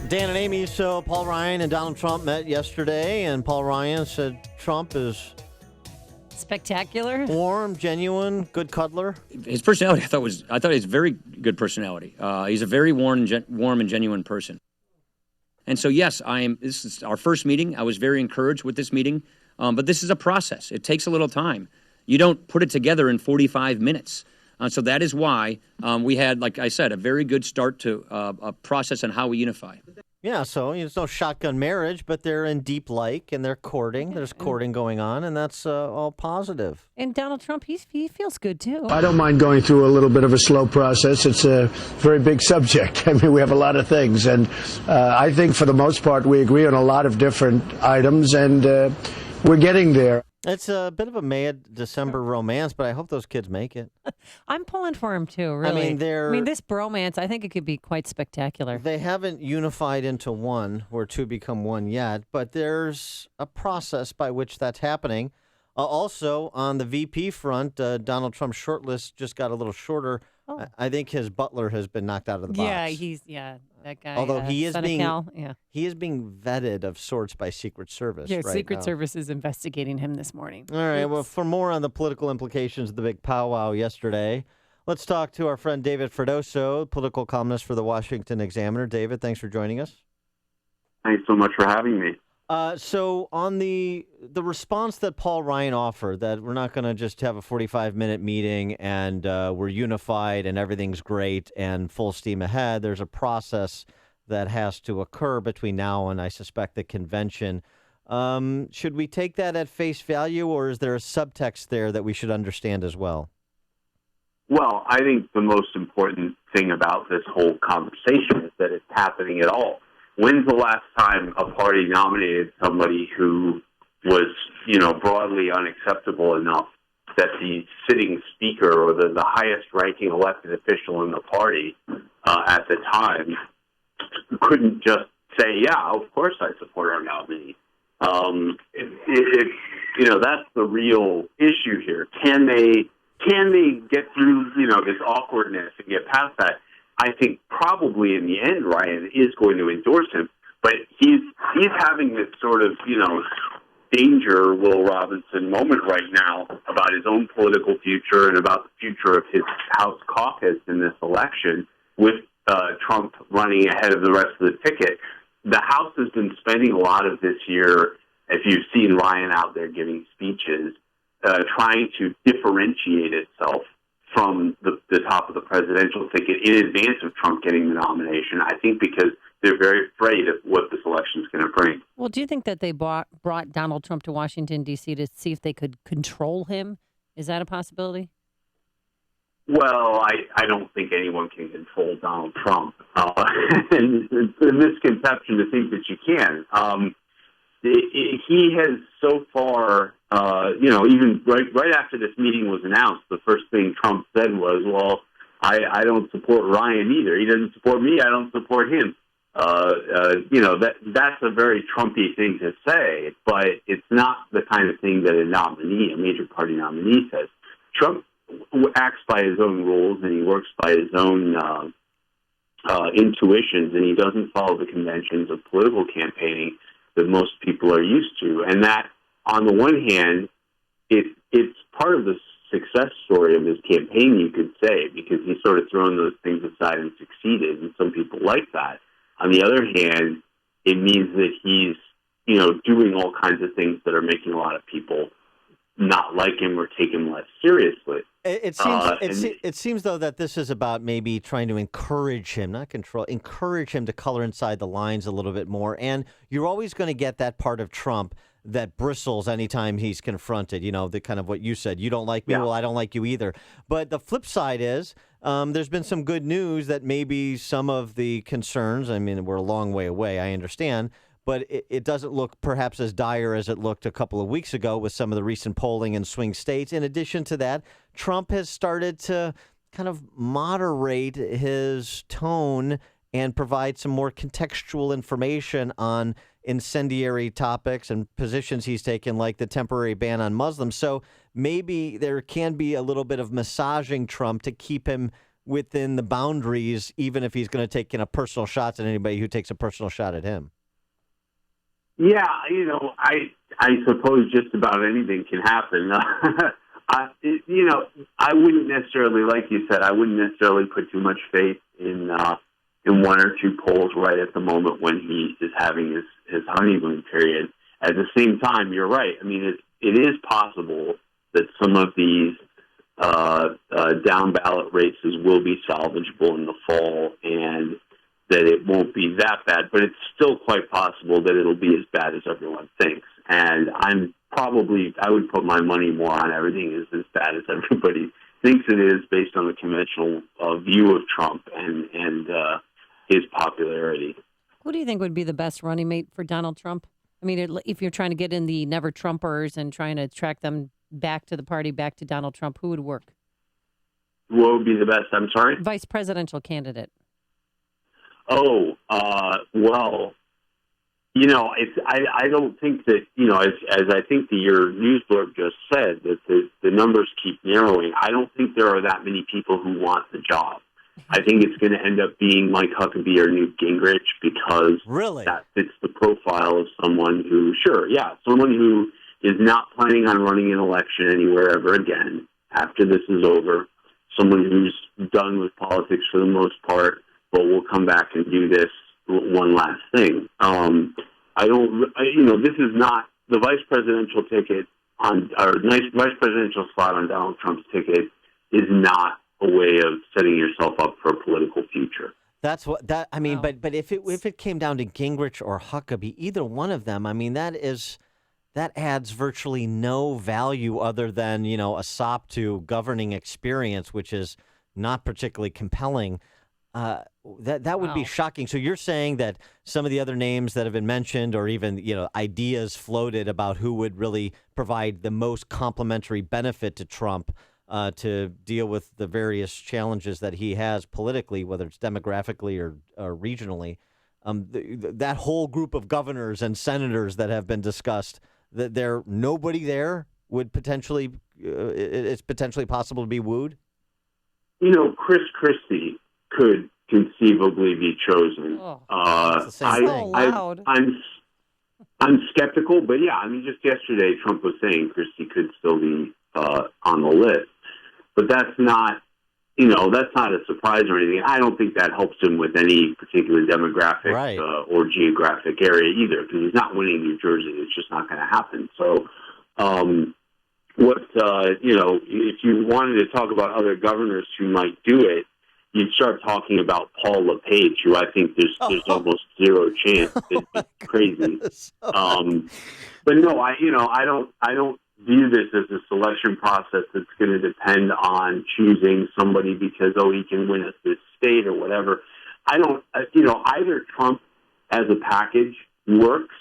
Dan and Amy, so Paul Ryan and Donald Trump met yesterday, and Paul Ryan said Trump is spectacular, warm, genuine, good cuddler. His personality, I thought he's a very good personality. He's a very warm and genuine person. And so, yes, this is our first meeting. I was very encouraged with this meeting, but this is a process. It takes a little time. You don't put it together in 45 minutes. So that is why we had, like I said, a very good start to a process on how we unify. Yeah, so there's no shotgun marriage, but they're in deep like, and they're courting. There's courting going on, and that's all positive. And Donald Trump, he feels good, too. I don't mind going through a little bit of a slow process. It's a very big subject. I mean, we have a lot of things, and I think for the most part we agree on a lot of different items, and we're getting there. It's a bit of a mad December romance, but I hope those kids make it. I'm pulling for him, too, really. I mean, this bromance, I think it could be quite spectacular. They haven't unified into one, or two become one yet, but there's a process by which that's happening. Also, on the VP front, Donald Trump's shortlist just got a little shorter. Oh. I think his butler has been knocked out of the box. That guy. Although he is being vetted of sorts by Secret Service. Yeah, right Secret now. Service is investigating him this morning. All right. Well, for more on the political implications of the big powwow yesterday, let's talk to our friend David Freddoso, political columnist for the Washington Examiner. David, thanks for joining us. Thanks so much for having me. So on the response that Paul Ryan offered, that we're not going to just have a 45-minute meeting and we're unified and everything's great and full steam ahead. There's a process that has to occur between now and, I suspect, the convention. Should we take that at face value, or is there a subtext there that we should understand as well? Well, I think the most important thing about this whole conversation is that it's happening at all. When's the last time a party nominated somebody who was, broadly unacceptable enough that the sitting speaker or the highest-ranking elected official in the party at the time couldn't just say, yeah, of course I support our nominee? That's the real issue here. Can they get through, this awkwardness and get past that? I think probably in the end, Ryan is going to endorse him, but he's having this sort of, danger Will Robinson moment right now about his own political future and about the future of his House caucus in this election with Trump running ahead of the rest of the ticket. The House has been spending a lot of this year, if you've seen Ryan out there giving speeches, trying to differentiate itself from the top of the presidential ticket in advance of Trump getting the nomination, I think because they're very afraid of what this election is going to bring. Well, do you think that they brought Donald Trump to Washington, D.C. to see if they could control him? Is that a possibility? Well, I don't think anyone can control Donald Trump. And it's a misconception to think that you can. He has so far, even right after this meeting was announced, the first thing Trump said was, well, I don't support Ryan either. He doesn't support me. I don't support him. That's a very Trumpy thing to say, but it's not the kind of thing that a major party nominee says. Trump acts by his own rules and he works by his own intuitions, and he doesn't follow the conventions of political campaigning that most people are used to. And that, on the one hand, it's part of the success story of his campaign, you could say, because he's sort of thrown those things aside and succeeded, and some people like that. On the other hand, it means that he's, doing all kinds of things that are making a lot of people not like him or take him less seriously. It seems, though, that this is about maybe trying to encourage him, not control, encourage him to color inside the lines a little bit more. And you're always going to get that part of Trump that bristles anytime he's confronted, the kind of what you said. You don't like me, Well, I don't like you either. But the flip side is there's been some good news that maybe some of the concerns, I mean, we're a long way away, I understand, but it doesn't look perhaps as dire as it looked a couple of weeks ago with some of the recent polling in swing states. In addition to that, Trump has started to kind of moderate his tone and provide some more contextual information on incendiary topics and positions he's taken, like the temporary ban on Muslims. So maybe there can be a little bit of massaging Trump to keep him within the boundaries, even if he's going to take personal shots at anybody who takes a personal shot at him. Yeah, I suppose just about anything can happen. I wouldn't necessarily, like you said, I wouldn't necessarily put too much faith in one or two polls right at the moment when he is having his honeymoon period. At the same time, you're right. I mean, it is possible that some of these down ballot races will be salvageable in the fall, and that it won't be that bad. But it's still quite possible that it'll be as bad as everyone thinks. And I would put my money more on everything is as bad as everybody thinks it is, based on the conventional view of Trump and his popularity. Who do you think would be the best running mate for Donald Trump? I mean, if you're trying to get in the never Trumpers and trying to attract them back to the party, back to Donald Trump, who would work? What would be the best? I'm sorry? Vice presidential candidate. Well, I don't think that, as I think your news blurb just said, that the numbers keep narrowing. I don't think there are that many people who want the job. I think it's going to end up being Mike Huckabee or Newt Gingrich, because that fits the profile of someone who is not planning on running an election anywhere ever again after this is over, someone who's done with politics for the most part, but will come back and do this one last thing. This is not the vice presidential ticket vice presidential slot on Donald Trump's ticket is not a way of setting yourself up for a political future. That's what that I mean. Wow. But if it came down to Gingrich or Huckabee, either one of them, I mean, that adds virtually no value other than a sop to governing experience, which is not particularly compelling. That would be shocking. So you're saying that some of the other names that have been mentioned, or even ideas floated about who would really provide the most complementary benefit to Trump to deal with the various challenges that he has politically, whether it's demographically or regionally, that whole group of governors and senators that have been discussed, that nobody there would potentially it's potentially possible to be wooed. Chris Christie could conceivably be chosen. I'm skeptical, but yeah, I mean, just yesterday Trump was saying Christie could still be on the list, but that's not a surprise or anything. I don't think that helps him with any particular demographic or geographic area either, because he's not winning New Jersey. It's just not going to happen. So, if you wanted to talk about other governors who might do it, you'd start talking about Paul LePage, who I think there's almost zero chance. It's crazy. But no, I don't view this as a selection process that's going to depend on choosing somebody because he can win this state or whatever. I don't. Either Trump as a package works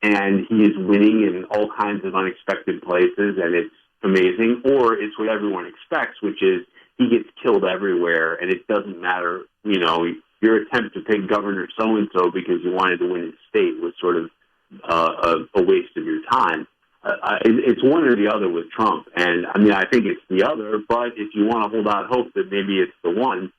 and he is winning in all kinds of unexpected places and it's amazing, or it's what everyone expects, which is he gets killed everywhere, and it doesn't matter. Your attempt to pick Governor so-and-so because you wanted to win his state was sort of a waste of your time. It's one or the other with Trump, and I mean, I think it's the other, but if you want to hold out hope that maybe it's the one,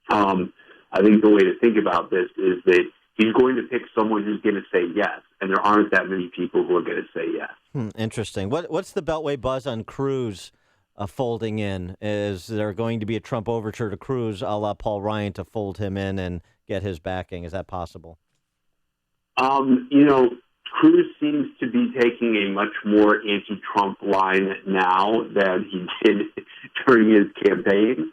I think the way to think about this is that he's going to pick someone who's going to say yes, and there aren't that many people who are going to say yes. Interesting. What's the Beltway buzz on Cruz folding in? Is there going to be a Trump overture to Cruz, a la Paul Ryan, to fold him in and get his backing? Is that possible? Cruz seems to be taking a much more anti-Trump line now than he did during his campaign.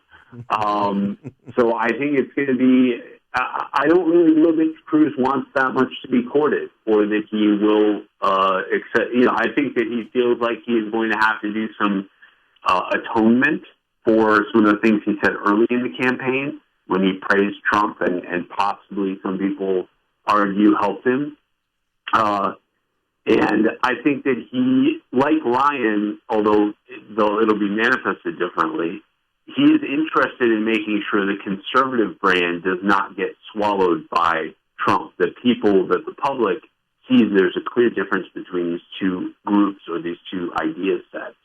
So I think it's going to be. I don't really know that Cruz wants that much to be courted, or that he will accept. I think that he feels like he is going to have to do some atonement for some of the things he said early in the campaign when he praised Trump and possibly some people argue helped him. And I think that he, like Ryan, although it'll be manifested differently, he is interested in making sure the conservative brand does not get swallowed by Trump, that the public sees there's a clear difference between these two groups or these two idea sets.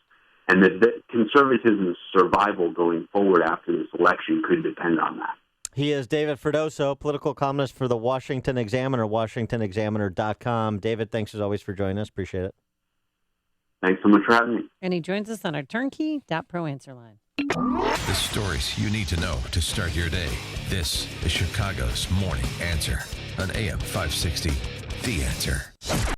And that conservatism's survival going forward after this election could depend on that. He is David Freddoso, political columnist for the Washington Examiner, WashingtonExaminer.com. David, thanks as always for joining us. Appreciate it. Thanks so much for having me. And he joins us on our turnkey.pro answer line. The stories you need to know to start your day. This is Chicago's Morning Answer on AM 560. The Answer.